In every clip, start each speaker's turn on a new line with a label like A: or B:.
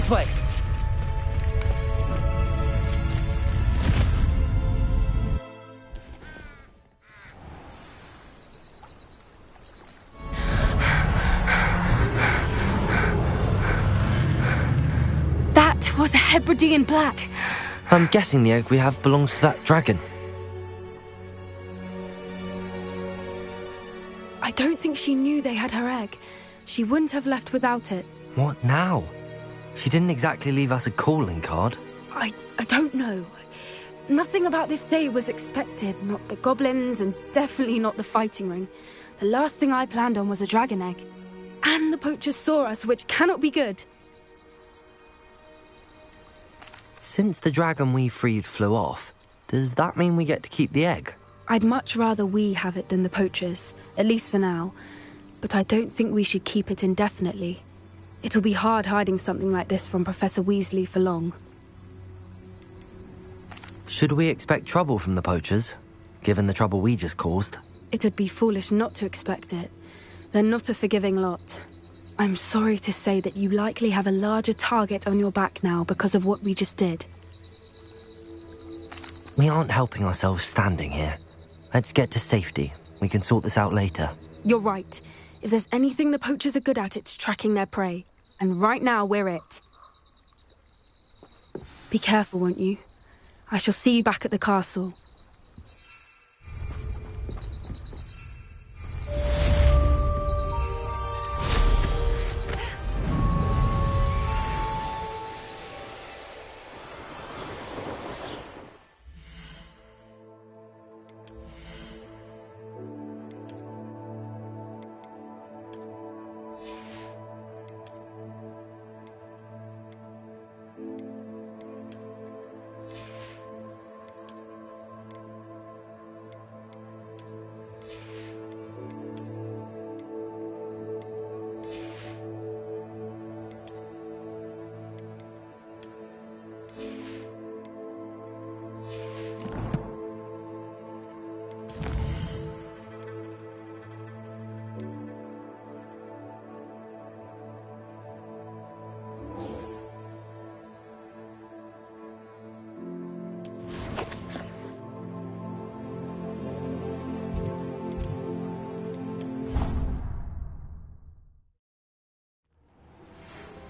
A: This way!
B: That was a Hebridean black.
A: I'm guessing the egg we have belongs to that dragon.
B: I don't think she knew they had her egg. She wouldn't have left without it.
A: What now? She didn't exactly leave us a calling card.
B: I don't know. Nothing about this day was expected. Not the goblins, and definitely not the fighting ring. The last thing I planned on was a dragon egg. And the poachers saw us, which cannot be good.
A: Since the dragon we freed flew off, does that mean we get to keep the egg?
B: I'd much rather we have it than the poachers, at least for now. But I don't think we should keep it indefinitely. It'll be hard hiding something like this from Professor Weasley for long.
A: Should we expect trouble from the poachers, given the trouble we just caused?
B: It'd be foolish not to expect it. They're not a forgiving lot. I'm sorry to say that you likely have a larger target on your back now because of what we just did.
A: We aren't helping ourselves standing here. Let's get to safety. We can sort this out later.
B: You're right. If there's anything the poachers are good at, it's tracking their prey. And right now, we're it. Be careful, won't you? I shall see you back at the castle.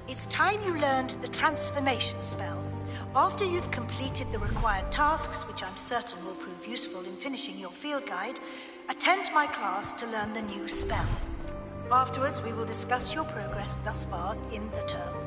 C: It's time you learned the transformation spell. After you've completed the required tasks, which I'm certain will prove useful in finishing your field guide, attend my class to learn the new spell. Afterwards, we will discuss your progress thus far in the term.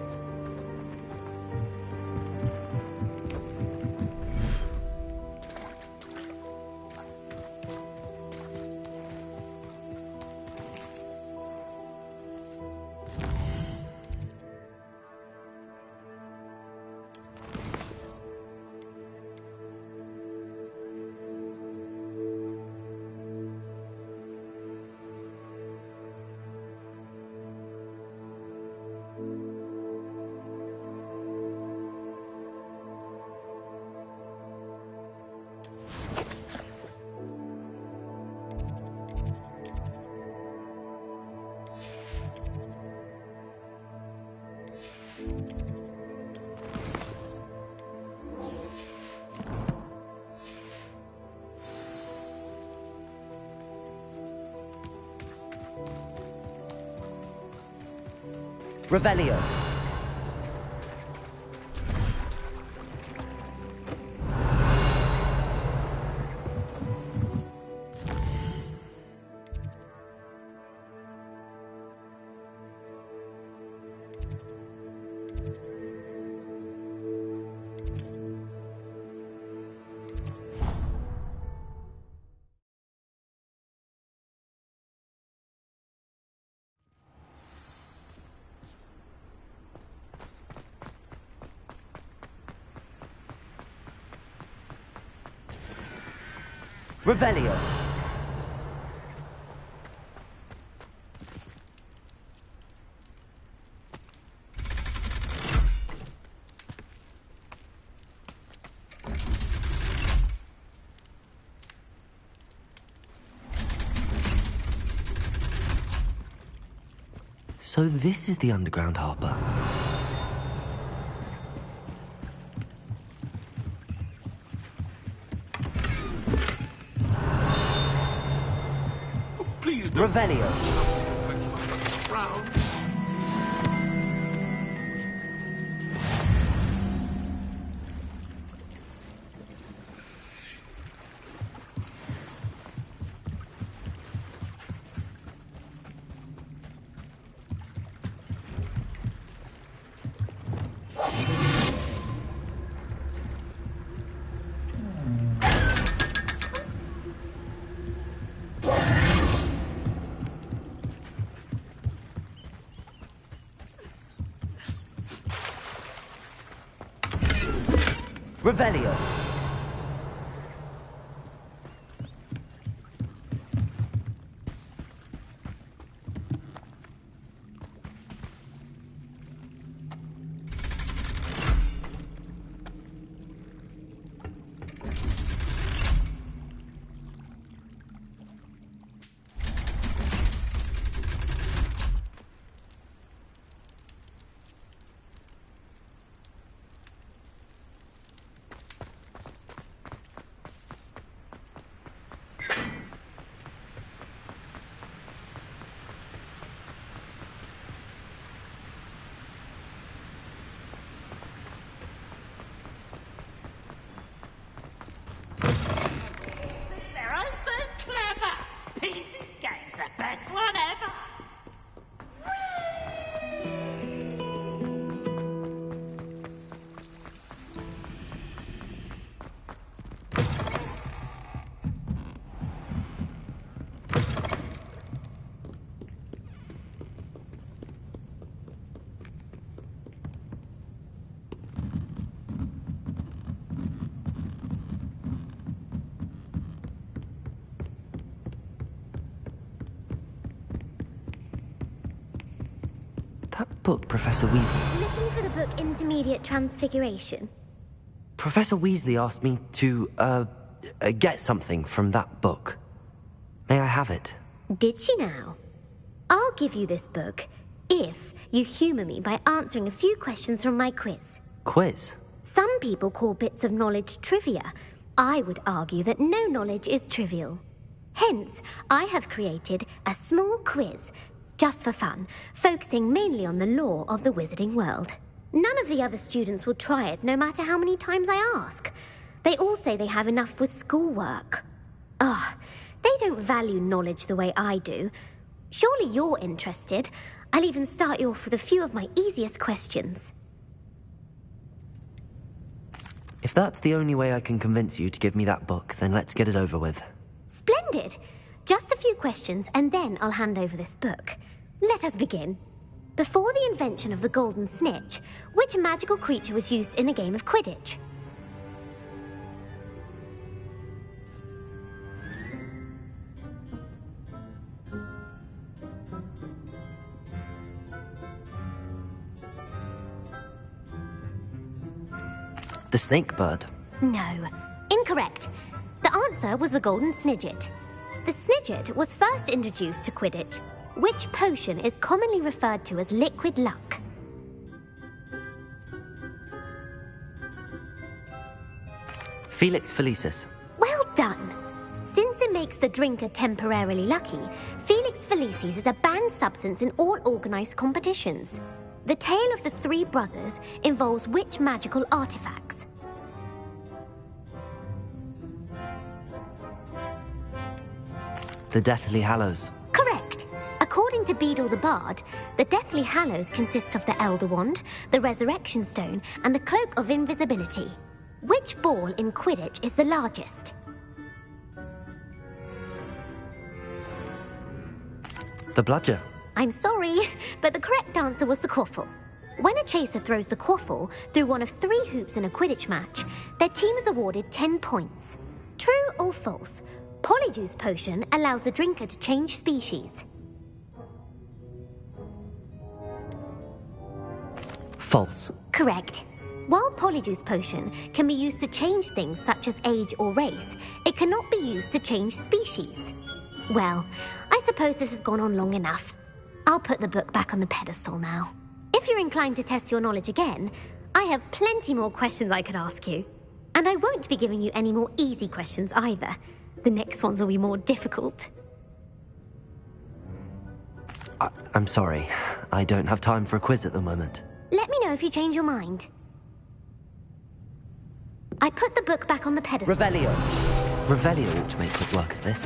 A: Revelio. Revelio. So this is the underground harbour.
D: Please don't.
A: Revelio.
D: Frowns.
A: Revelio. That book, Professor Weasley.
E: Looking for the book Intermediate Transfiguration?
A: Professor Weasley asked me to, get something from that book. May I have it?
E: Did she now? I'll give you this book if you humour me by answering a few questions from my quiz.
A: Quiz?
E: Some people call bits of knowledge trivia. I would argue that no knowledge is trivial. Hence, I have created a small quiz, just for fun, focusing mainly on the lore of the wizarding world. None of the other students will try it, no matter how many times I ask. They all say they have enough with schoolwork. Ugh, they don't value knowledge the way I do. Surely you're interested. I'll even start you off with a few of my easiest questions.
A: If that's the only way I can convince you to give me that book, then let's get it over with.
E: Splendid! Just a few questions, and then I'll hand over this book. Let us begin. Before the invention of the golden snitch, which magical creature was used in a game of Quidditch?
A: The snake bird.
E: No. Incorrect. The answer was the golden snidget. The snidget was first introduced to Quidditch. Which potion is commonly referred to as liquid luck?
A: Felix Felicis.
E: Well done. Since it makes the drinker temporarily lucky, Felix Felicis is a banned substance in all organised competitions. The tale of the three brothers involves which magical artifacts?
A: The Deathly Hallows.
E: Correct. According to Beedle the Bard, the Deathly Hallows consists of the Elder Wand, the Resurrection Stone, and the Cloak of Invisibility. Which ball in Quidditch is the largest?
A: The Bludger.
E: I'm sorry, but the correct answer was the quaffle. When a chaser throws the quaffle through one of 3 hoops in a Quidditch match, their team is awarded 10 points. True or false? Polyjuice Potion allows the drinker to change species.
A: False.
E: Correct. While Polyjuice Potion can be used to change things such as age or race, it cannot be used to change species. Well, I suppose this has gone on long enough. I'll put the book back on the pedestal now. If you're inclined to test your knowledge again, I have plenty more questions I could ask you. And I won't be giving you any more easy questions either. The next ones will be more difficult.
A: I'm sorry. I don't have time for a quiz at the moment.
E: Let me know if you change your mind. I put the book back on the pedestal.
A: Revelio. Revelio ought to make quick work of this.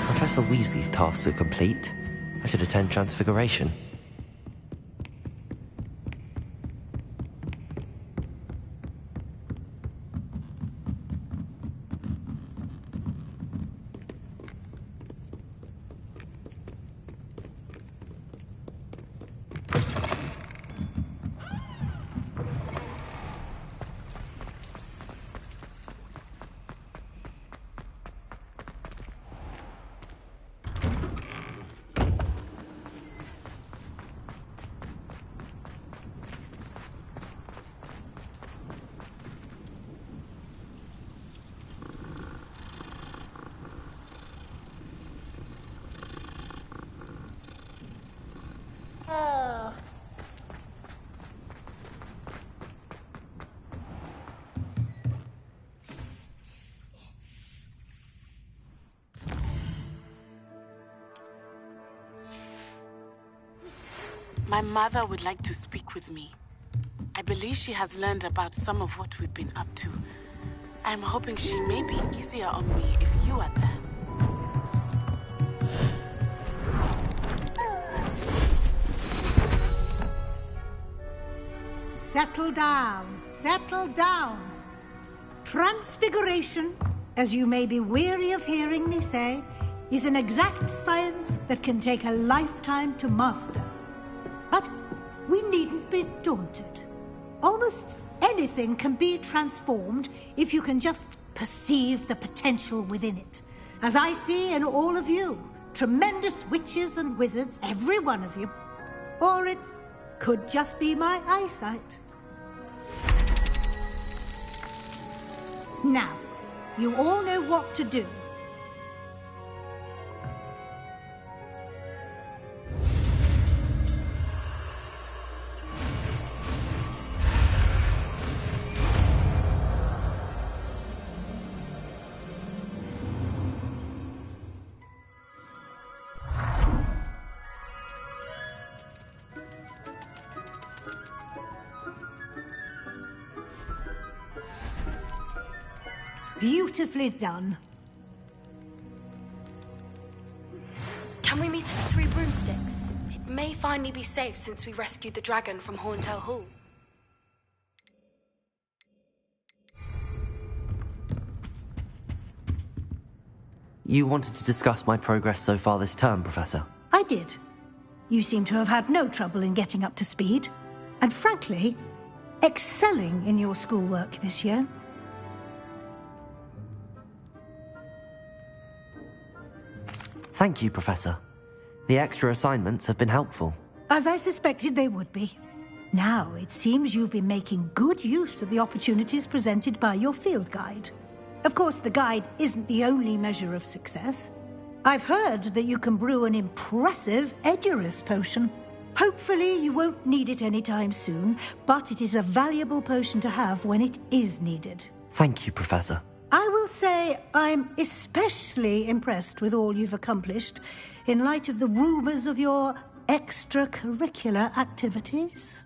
A: Professor Weasley's tasks are complete. I should attend Transfiguration.
D: My mother would like to speak with me. I believe she has learned about some of what we've been up to. I'm hoping she may be easier on me if you are there.
C: Settle down, settle down. Transfiguration, as you may be weary of hearing me say, is an exact science that can take a lifetime to master. But we needn't be daunted. Almost anything can be transformed if you can just perceive the potential within it. As I see in all of you, tremendous witches and wizards, every one of you. Or it could just be my eyesight. Now, you all know what to do. Beautifully done.
B: Can we meet at the Three Broomsticks? It may finally be safe since we rescued the dragon from Horntail Hall.
A: You wanted to discuss my progress so far this term, Professor?
C: I did. You seem to have had no trouble in getting up to speed. And frankly, excelling in your schoolwork this year.
A: Thank you, Professor. The extra assignments have been helpful.
C: As I suspected they would be. Now, it seems you've been making good use of the opportunities presented by your field guide. Of course, the guide isn't the only measure of success. I've heard that you can brew an impressive Edurus potion. Hopefully, you won't need it anytime soon, but it is a valuable potion to have when it is needed.
A: Thank you, Professor.
C: I will say I'm especially impressed with all you've accomplished in light of the rumors of your extracurricular activities.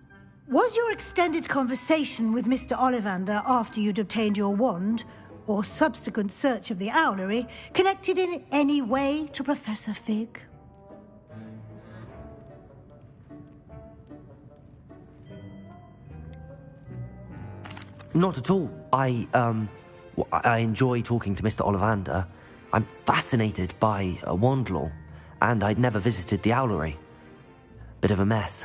C: Was your extended conversation with Mr. Ollivander after you'd obtained your wand, or subsequent search of the owlery, connected in any way to Professor Fig?
A: Not at all. I enjoy talking to Mr. Ollivander. I'm fascinated by wand law, and I'd never visited the owlery. Bit of a mess.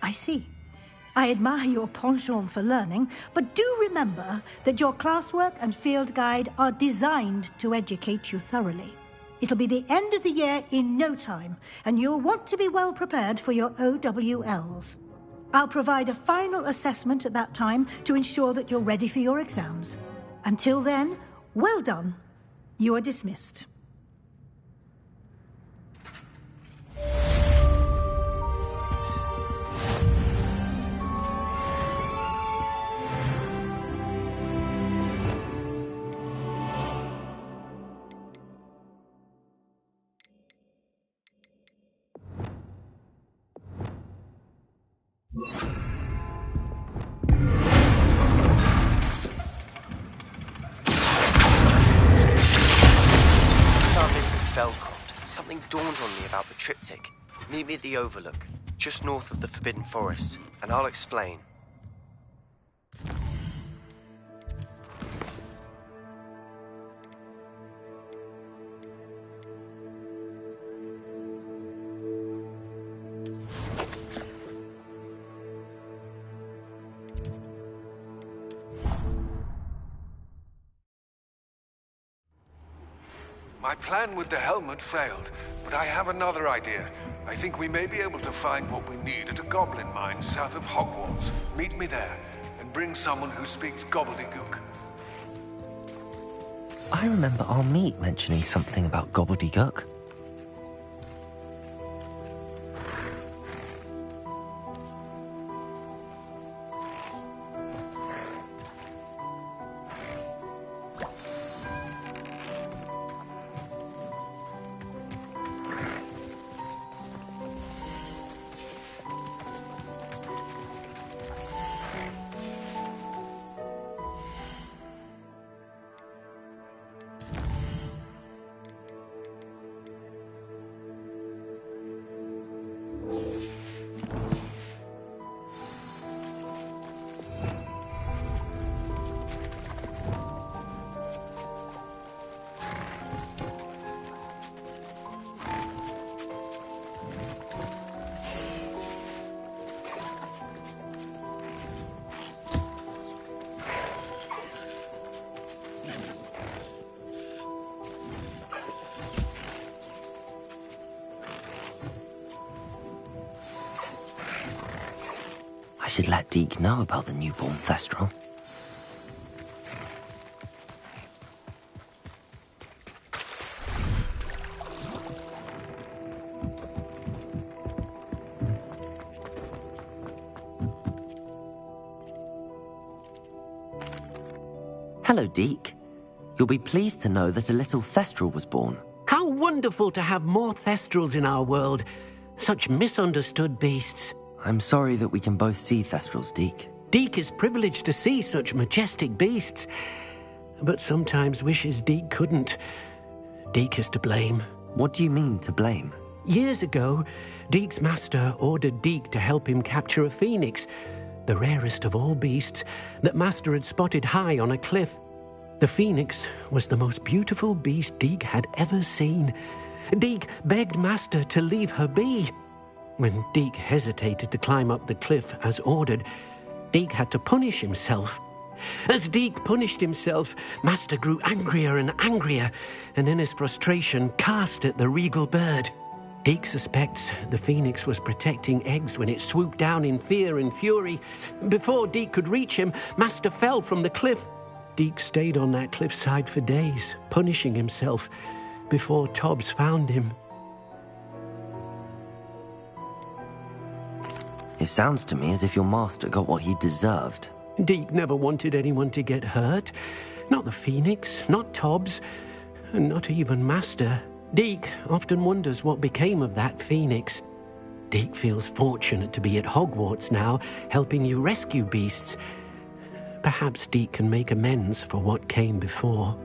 C: I see. I admire your penchant for learning, but do remember that your classwork and field guide are designed to educate you thoroughly. It'll be the end of the year in no time, and you'll want to be well prepared for your OWLs. I'll provide a final assessment at that time to ensure that you're ready for your exams. Until then, well done. You are dismissed.
F: Something dawned on me about the triptych. Meet me at the Overlook, just north of the Forbidden Forest, and I'll explain.
G: My plan with the helmet failed, but I have another idea. I think we may be able to find what we need at a goblin mine south of Hogwarts. Meet me there, and bring someone who speaks gobbledygook.
A: I remember our meet mentioning something about gobbledygook. I should let Deke know about the newborn Thestral. Hello, Deke. You'll be pleased to know that a little Thestral was born.
H: How wonderful to have more Thestrals in our world. Such misunderstood beasts.
A: I'm sorry that we can both see Thestrals, Deke.
H: Deke is privileged to see such majestic beasts, but sometimes wishes Deke couldn't. Deke is to blame.
A: What do you mean, to blame?
H: Years ago, Deke's master ordered Deke to help him capture a phoenix, the rarest of all beasts, that master had spotted high on a cliff. The phoenix was the most beautiful beast Deke had ever seen. Deke begged master to leave her be. When Deke hesitated to climb up the cliff as ordered, Deke had to punish himself. As Deke punished himself, master grew angrier and angrier, and in his frustration cast at the regal bird. Deke suspects the phoenix was protecting eggs when it swooped down in fear and fury. Before Deke could reach him, master fell from the cliff. Deke stayed on that cliffside for days, punishing himself, before Tobbs found him.
A: It sounds to me as if your master got what he deserved.
H: Deke never wanted anyone to get hurt. Not the phoenix, not Tobbs, and not even master. Deke often wonders what became of that phoenix. Deke feels fortunate to be at Hogwarts now, helping you rescue beasts. Perhaps Deke can make amends for what came before.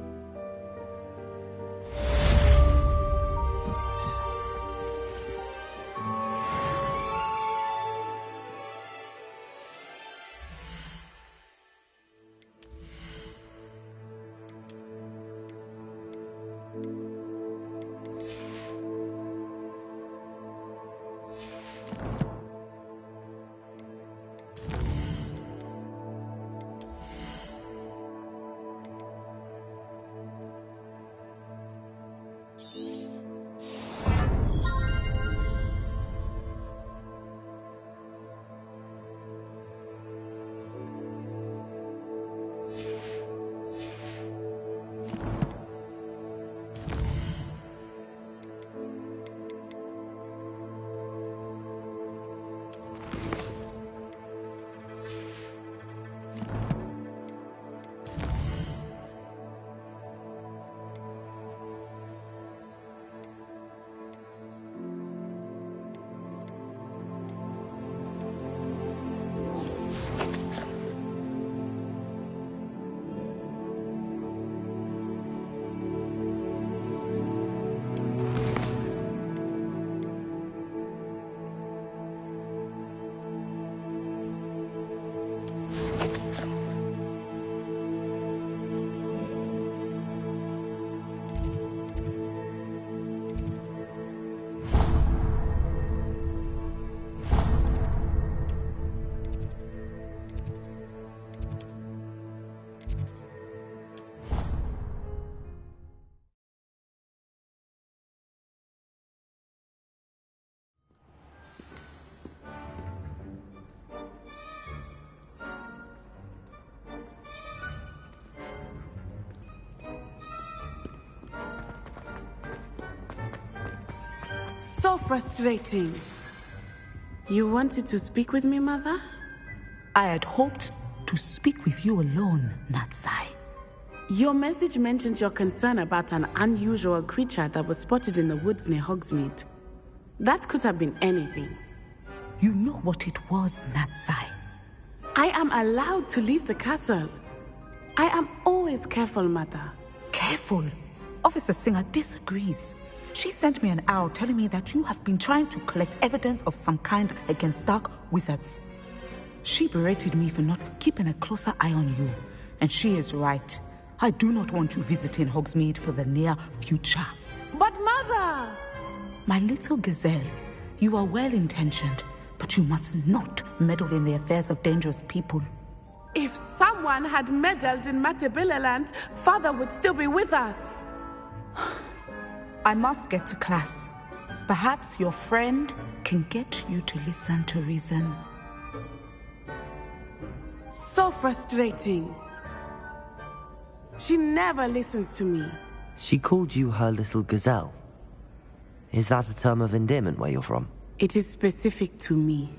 D: So frustrating. You wanted to speak with me, Mother?
I: I had hoped to speak with you alone, Natsai.
D: Your message mentioned your concern about an unusual creature that was spotted in the woods near Hogsmeade. That could have been anything.
I: You know what it was, Natsai.
D: I am allowed to leave the castle. I am always careful, Mother.
I: Careful? Officer Singer disagrees. She sent me an owl telling me that you have been trying to collect evidence of some kind against dark wizards. She berated me for not keeping a closer eye on you. And she is right. I do not want you visiting Hogsmeade for the near future.
D: But Mother!
I: My little gazelle, you are well-intentioned, but you must not meddle in the affairs of dangerous people.
D: If someone had meddled in Matabeleland, Father would still be with us.
I: I must get to class. Perhaps your friend can get you to listen to reason.
D: So frustrating. She never listens to me.
A: She called you her little gazelle. Is that a term of endearment where you're from?
D: It is specific to me.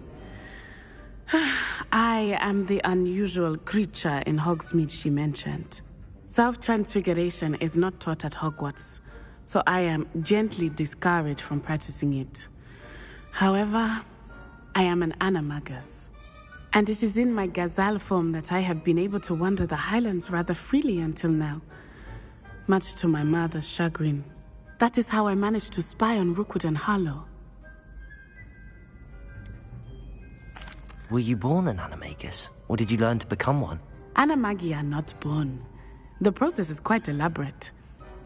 D: I am the unusual creature in Hogsmeade she mentioned. Self-transfiguration is not taught at Hogwarts, so I am gently discouraged from practicing it. However, I am an animagus, and it is in my gazelle form that I have been able to wander the Highlands rather freely until now, much to my mother's chagrin. That is how I managed to spy on Rookwood and Harlow.
A: Were you born an animagus, or did you learn to become one?
D: Animagi are not born. The process is quite elaborate.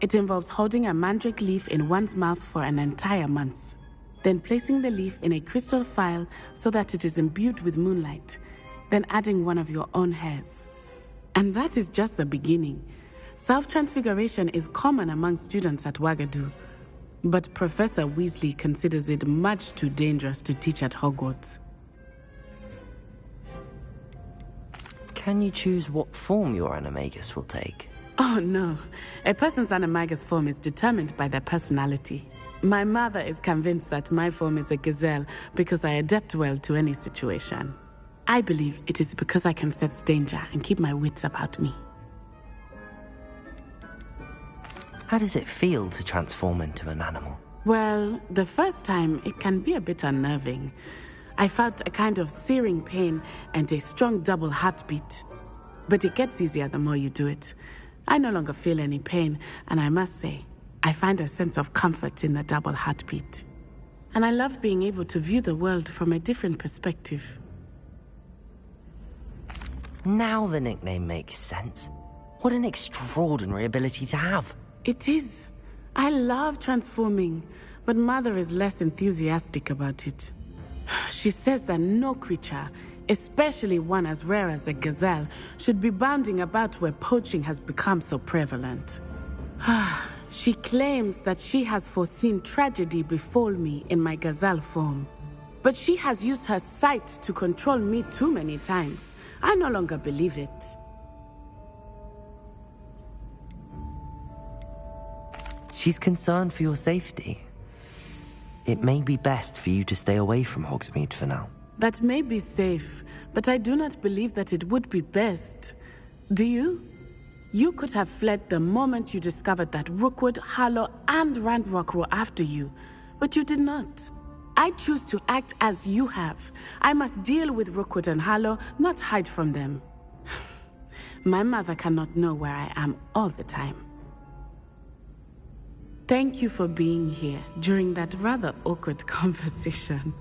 D: It involves holding a mandrake leaf in one's mouth for an entire month, then placing the leaf in a crystal phial so that it is imbued with moonlight, then adding one of your own hairs. And that is just the beginning. Self-transfiguration is common among students at Wagadu, but Professor Weasley considers it much too dangerous to teach at Hogwarts.
A: Can you choose what form your animagus will take?
D: Oh no, a person's animagus form is determined by their personality. My mother is convinced that my form is a gazelle because I adapt well to any situation. I believe it is because I can sense danger and keep my wits about me.
A: How does it feel to transform into an animal?
D: Well, the first time it can be a bit unnerving. I felt a kind of searing pain and a strong double heartbeat. But it gets easier the more you do it. I no longer feel any pain, and I must say, I find a sense of comfort in the double heartbeat. And I love being able to view the world from a different perspective.
A: Now the nickname makes sense. What an extraordinary ability to have.
D: It is. I love transforming, but Mother is less enthusiastic about it. She says that no creature, especially one as rare as a gazelle, should be bounding about where poaching has become so prevalent. She claims that she has foreseen tragedy befall me in my gazelle form. But she has used her sight to control me too many times. I no longer believe it.
A: She's concerned for your safety. It may be best for you to stay away from Hogsmeade for now.
D: That may be safe, but I do not believe that it would be best. Do you? You could have fled the moment you discovered that Rookwood, Harlow, and Ranrock were after you, but you did not. I choose to act as you have. I must deal with Rookwood and Harlow, not hide from them. My mother cannot know where I am all the time. Thank you for being here during that rather awkward conversation.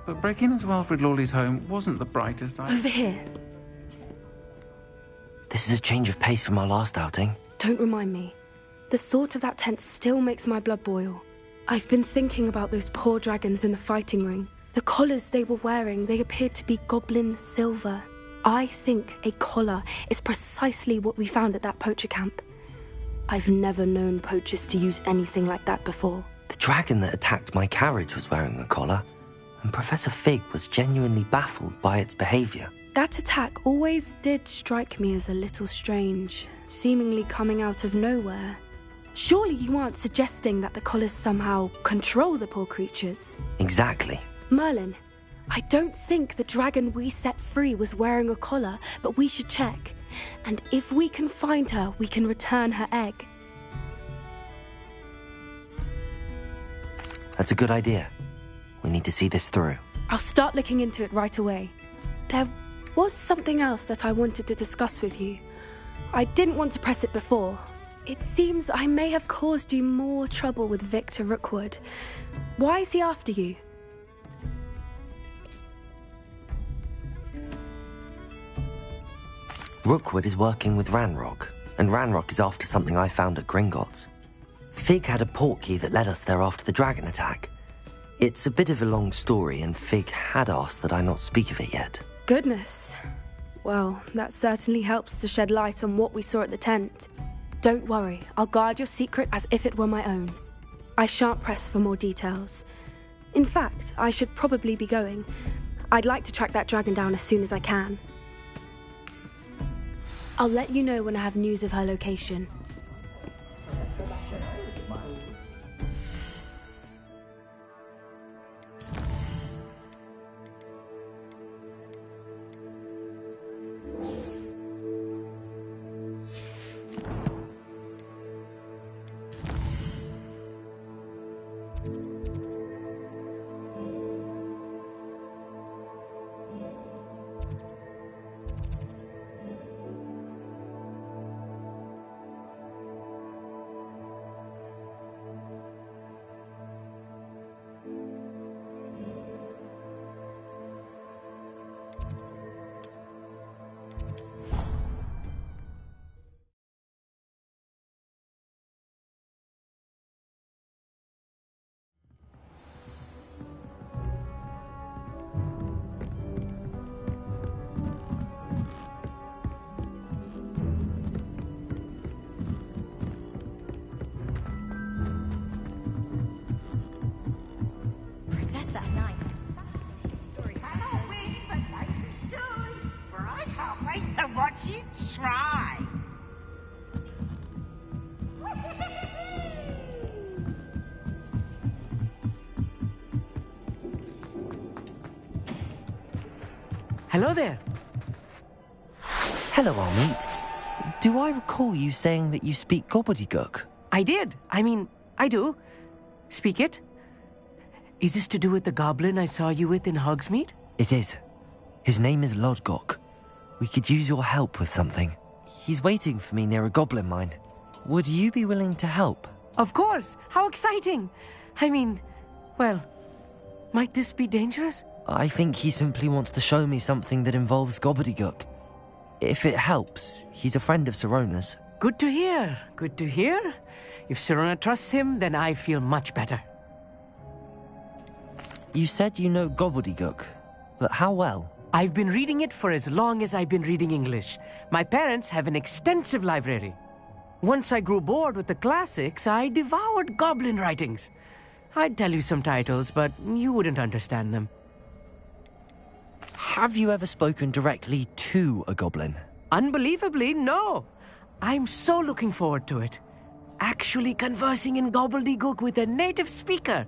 J: But breaking into Wilfred Lawley's home wasn't the brightest idea.
B: Over here.
A: This is a change of pace from our last outing.
B: Don't remind me. The thought of that tent still makes my blood boil. I've been thinking about those poor dragons in the fighting ring. The collars they were wearing, they appeared to be goblin silver. I think a collar is precisely what we found at that poacher camp. I've never known poachers to use anything like that before.
A: The dragon that attacked my carriage was wearing a collar, and Professor Fig was genuinely baffled by its behavior.
B: That attack always did strike me as a little strange, seemingly coming out of nowhere. Surely you aren't suggesting that the collars somehow control the poor creatures?
A: Exactly.
B: Merlin, I don't think the dragon we set free was wearing a collar, but we should check. And if we can find her, we can return her egg.
A: That's a good idea. We need to see this through.
B: I'll start looking into it right away. There was something else that I wanted to discuss with you. I didn't want to press it before. It seems I may have caused you more trouble with Victor Rookwood. Why is he after you?
A: Rookwood is working with Ranrock, and Ranrock is after something I found at Gringotts. Fig had a portkey that led us there after the dragon attack. It's a bit of a long story, and Fig had asked that I not speak of it yet.
B: Goodness. Well, that certainly helps to shed light on what we saw at the tent. Don't worry, I'll guard your secret as if it were my own. I shan't press for more details. In fact, I should probably be going. I'd like to track that dragon down as soon as I can. I'll let you know when I have news of her location.
K: Watch you try.
L: Hello there.
A: Hello, Almeet. Do I recall you saying that you speak gobbledygook?
L: I did. I do. Speak it. Is this to do with the goblin I saw you with in Hogsmeade?
A: It is. His name is Lodgok. We could use your help with something. He's waiting for me near a goblin mine. Would you be willing to help?
L: Of course! How exciting! Well, might this be dangerous?
A: I think he simply wants to show me something that involves gobbledygook. If it helps, he's a friend of Sirona's.
L: Good to hear. Good to hear. If Sirona trusts him, then I feel much better.
A: You said you know gobbledygook, but how well?
L: I've been reading it for as long as I've been reading English. My parents have an extensive library. Once I grew bored with the classics, I devoured goblin writings. I'd tell you some titles, but you wouldn't understand them.
A: Have you ever spoken directly to a goblin?
L: Unbelievably, no. I'm so looking forward to it. Actually conversing in gobbledygook with a native speaker.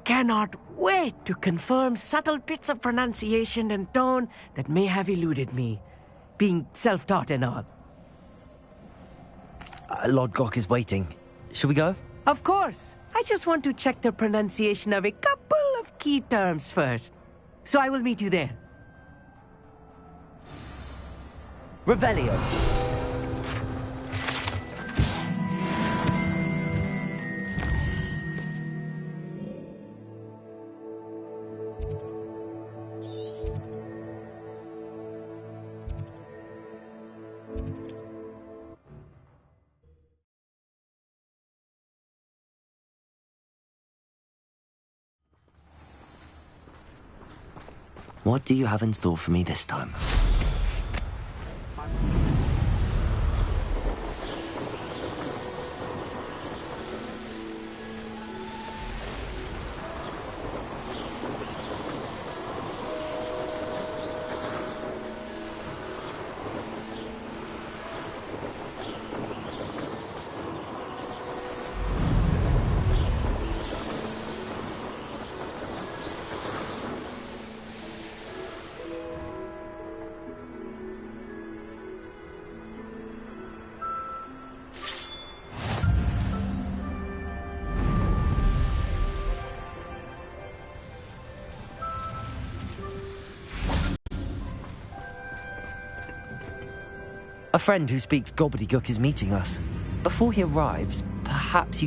L: Cannot wait to confirm subtle bits of pronunciation and tone that may have eluded me, being self-taught and all.
A: Lodgok is waiting. Shall we go?
L: Of course. I just want to check the pronunciation of a couple of key terms first. So I will meet you there.
A: Revelio. What do you have in store for me this time? A friend who speaks gobbledygook is meeting us. Before he arrives, perhaps you could